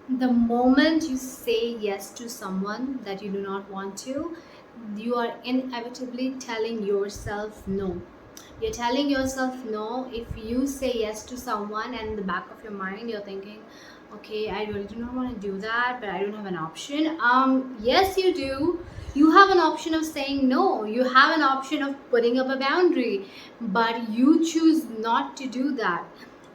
The moment you say yes to someone that you do not want to, you are inevitably telling yourself no. You're telling yourself no if you say yes to someone, and in the back of your mind, you're thinking, okay, I really do not want to do that, but I don't have an option. Yes, you do. You have an option of saying no. You have an option of putting up a boundary, but you choose not to do that,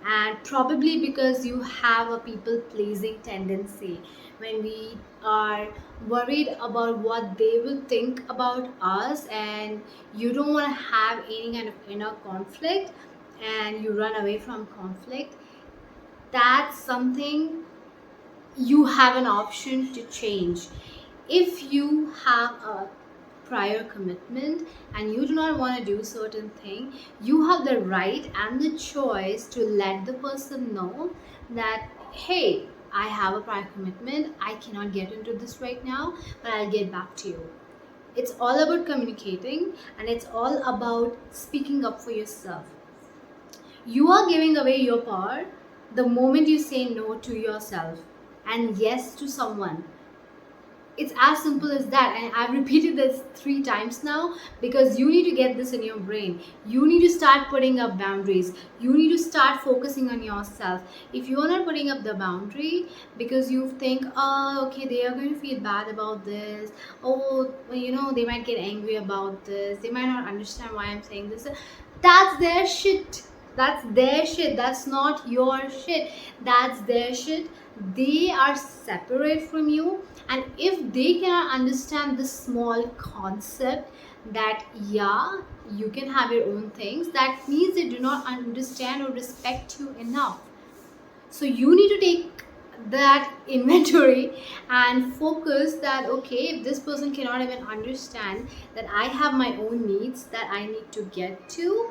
and probably because you have a people pleasing tendency. When we are worried about what they will think about us, and you don't want to have any kind of inner conflict, and you run away from conflict, that's something you have an option to change. If you have a prior commitment and you do not want to do certain thing, you have the right and the choice to let the person know that, hey, I have a prior commitment, I cannot get into this right now, but I'll get back to you. It's all about communicating, and it's all about speaking up for yourself. You are giving away your power the moment you say no to yourself and yes to someone. It's as simple as that, and I've repeated this 3 times now because you need to get this in your brain. You need to start putting up boundaries. You need to start focusing on yourself. If you're not putting up the boundary because you think, oh, okay, they are going to feel bad about this, oh, they might get angry about this, they might not understand why I'm saying this, that's their shit. That's their shit. That's not your shit. That's their shit. They are separate from you, and if they cannot understand this small concept that, yeah, you can have your own things, that means they do not understand or respect you enough. So you need to take that inventory and focus that, okay, if this person cannot even understand that I have my own needs that I need to get to,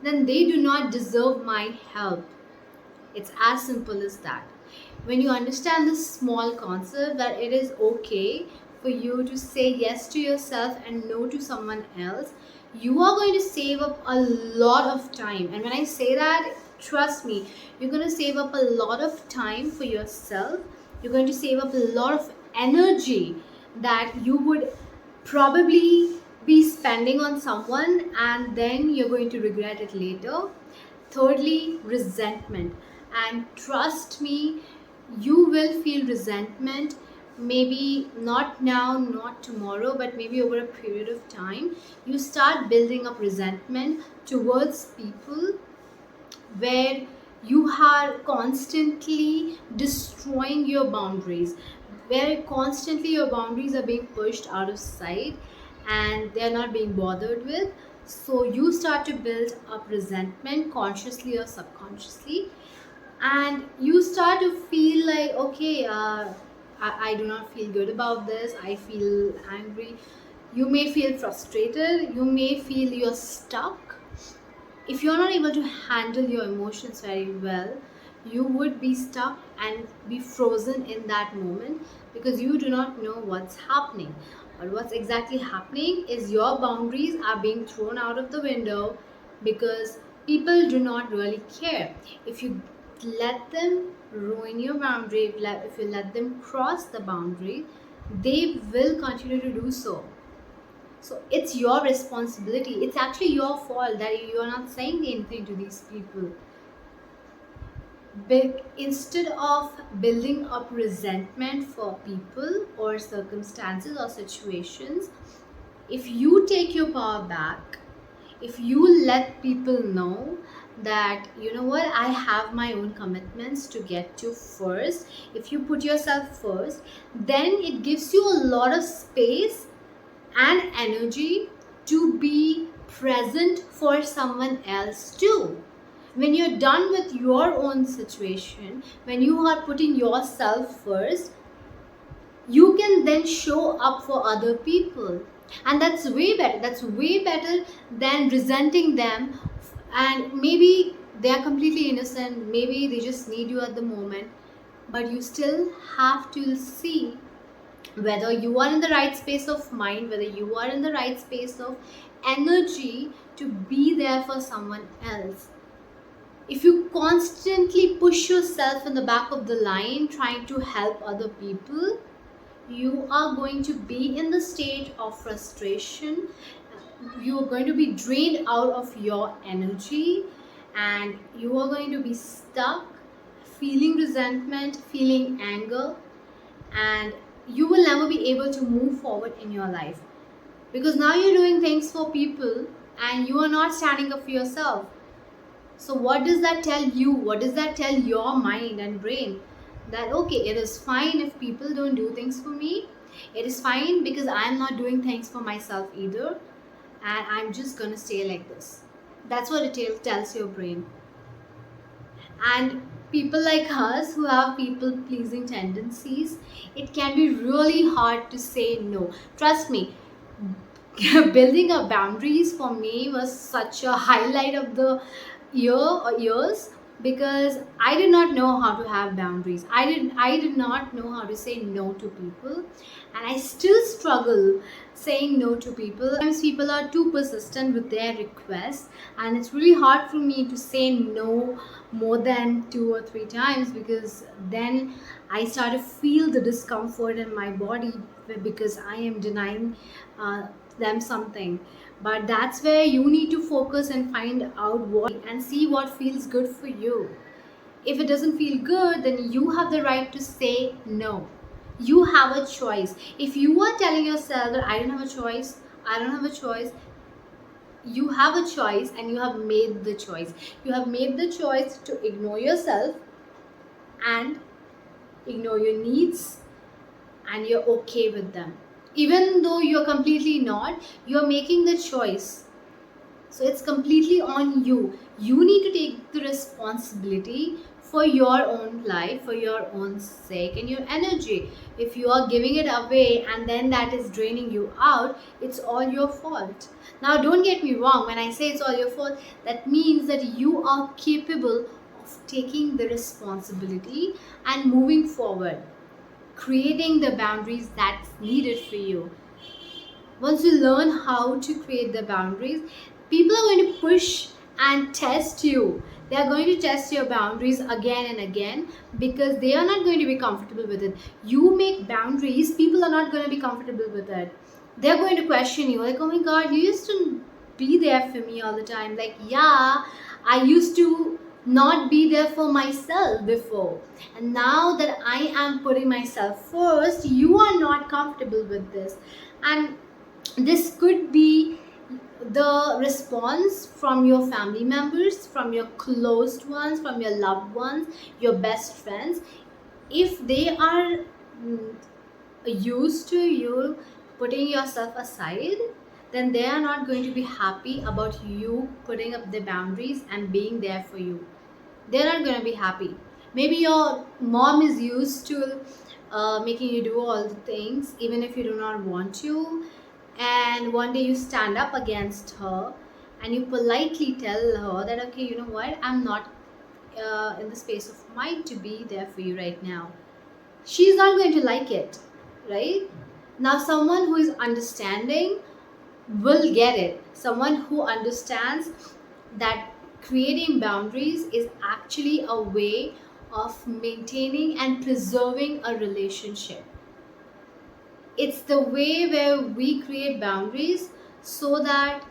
then they do not deserve my help. It's as simple as that. When you understand this small concept that it is okay for you to say yes to yourself and no to someone else, you are going to save up a lot of time. And when I say that, trust me, you're going to save up a lot of time for yourself. You're going to save up a lot of energy that you would probably be spending on someone, and then you're going to regret it later. Thirdly, resentment. And trust me, you will feel resentment, maybe not now, not tomorrow, but maybe over a period of time. You start building up resentment towards people where you are constantly destroying your boundaries, where constantly your boundaries are being pushed out of sight and they're not being bothered with. So you start to build up resentment consciously or subconsciously, and you start to feel like, okay, I do not feel good about this, I feel angry. You may feel frustrated, you may feel you're stuck. If you're not able to handle your emotions very well, you would be stuck and be frozen in that moment because you do not know what's happening. But what's exactly happening is your boundaries are being thrown out of the window because people do not really care. If you let them ruin your boundary, if you let them cross the boundary, they will continue to do so. So it's your responsibility. It's actually your fault that you are not saying anything to these people. Instead of building up resentment for people or circumstances or situations, if you take your power back, if you let people know that, you know what, I have my own commitments to get to first, if you put yourself first, then it gives you a lot of space and energy to be present for someone else too. When you're done with your own situation, when you are putting yourself first, you can then show up for other people. And that's way better. That's way better than resenting them. And maybe they are completely innocent, maybe they just need you at the moment, but you still have to see whether you are in the right space of mind, whether you are in the right space of energy to be there for someone else. If you constantly push yourself in the back of the line trying to help other people, you are going to be in the state of frustration. You are going to be drained out of your energy, and you are going to be stuck feeling resentment, feeling anger, and you will never be able to move forward in your life, because now you're doing things for people and you are not standing up for yourself. So what does that tell you? What does that tell your mind and brain? That okay, it is fine if people don't do things for me. It is fine because I'm not doing things for myself either, and I'm just gonna stay like this. That's what it tells your brain. And people like us who have people pleasing tendencies, it can be really hard to say no. Trust me, building up boundaries for me was such a highlight of the years, because I did not know how to have boundaries. I did not know how to say no to people, and I still struggle saying no to people. Sometimes people are too persistent with their requests, and it's really hard for me to say no more than 2 or 3 times, because then I start to feel the discomfort in my body because I am denying them something. But that's where you need to focus and find out what and see what feels good for you. If it doesn't feel good, then you have the right to say no. You have a choice. If you are telling yourself that I don't have a choice, I don't have a choice, you have a choice, and you have made the choice. You have made the choice to ignore yourself and ignore your needs, and you're okay with them. Even though you're completely not, you're making the choice. So it's completely on you. You need to take the responsibility for your own life, for your own sake, and your energy. If you are giving it away and then that is draining you out, it's all your fault. Now, don't get me wrong, when I say it's all your fault, that means that you are capable of taking the responsibility and moving forward, creating the boundaries that's needed for you. Once you learn how to create the boundaries, people are going to push and test you. They are going to test your boundaries again and again, because they are not going to be comfortable with it. You make boundaries, people are not going to be comfortable with it. They're going to question you, like, oh my god, you used to be there for me all the time. Like, yeah, I used to not be there for myself before, and now that I am putting myself first, you are not comfortable with this. And this could be the response from your family members, from your closed ones, from your loved ones, your best friends. If they are used to you putting yourself aside, then they are not going to be happy about you putting up the boundaries and being there for you. They're not going to be happy. Maybe your mom is used to making you do all the things even if you do not want to, and one day you stand up against her and you politely tell her that okay, you know what, I'm not in the space of mind to be there for you right now. She's not going to like it, right? Now someone who is understanding will get it. Someone who understands that creating boundaries is actually a way of maintaining and preserving a relationship. It's the way where we create boundaries so that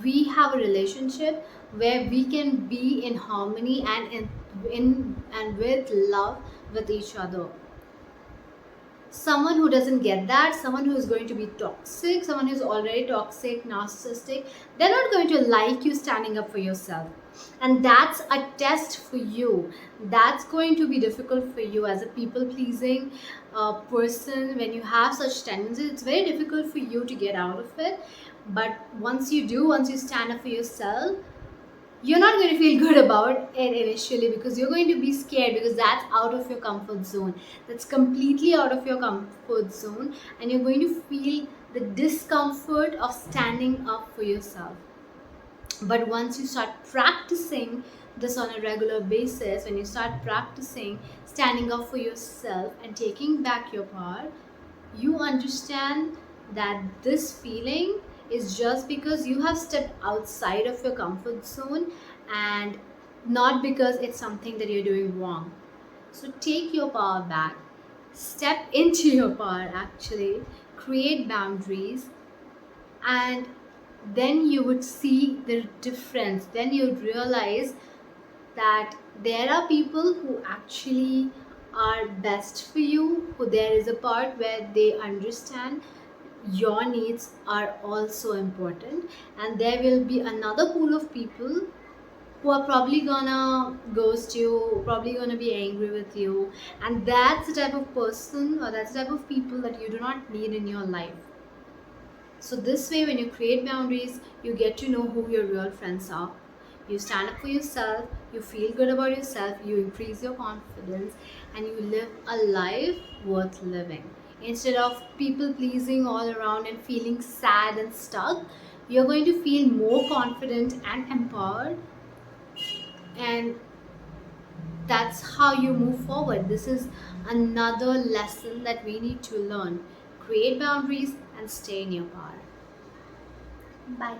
we have a relationship where we can be in harmony and in and with love with each other. Someone who doesn't get that, someone who is going to be toxic, someone who's already toxic, narcissistic, they're not going to like you standing up for yourself. And that's a test for you. That's going to be difficult for you as a people pleasing person. When you have such tendencies, it's very difficult for you to get out of it. But once you do, once you stand up for yourself, you're not going to feel good about it initially, because you're going to be scared, because that's out of your comfort zone. That's completely out of your comfort zone, and you're going to feel the discomfort of standing up for yourself. But once you start practicing this on a regular basis, when you start practicing standing up for yourself and taking back your power, you understand that this feeling is just because you have stepped outside of your comfort zone, and not because it's something that you're doing wrong. So take your power back, step into your power actually, create boundaries, and then you would see the difference. Then you'd realize that there are people who actually are best for you, who there is a part where they understand your needs are also important, and there will be another pool of people who are probably gonna ghost you, probably gonna be angry with you, and that's the type of person or that's the type of people that you do not need in your life. So this way, when you create boundaries, you get to know who your real friends are. You stand up for yourself, you feel good about yourself, you increase your confidence, and you live a life worth living. Instead of people pleasing all around and feeling sad and stuck, you're going to feel more confident and empowered, and that's how you move forward. This is another lesson that we need to learn. Create boundaries and stay in your power. Bye.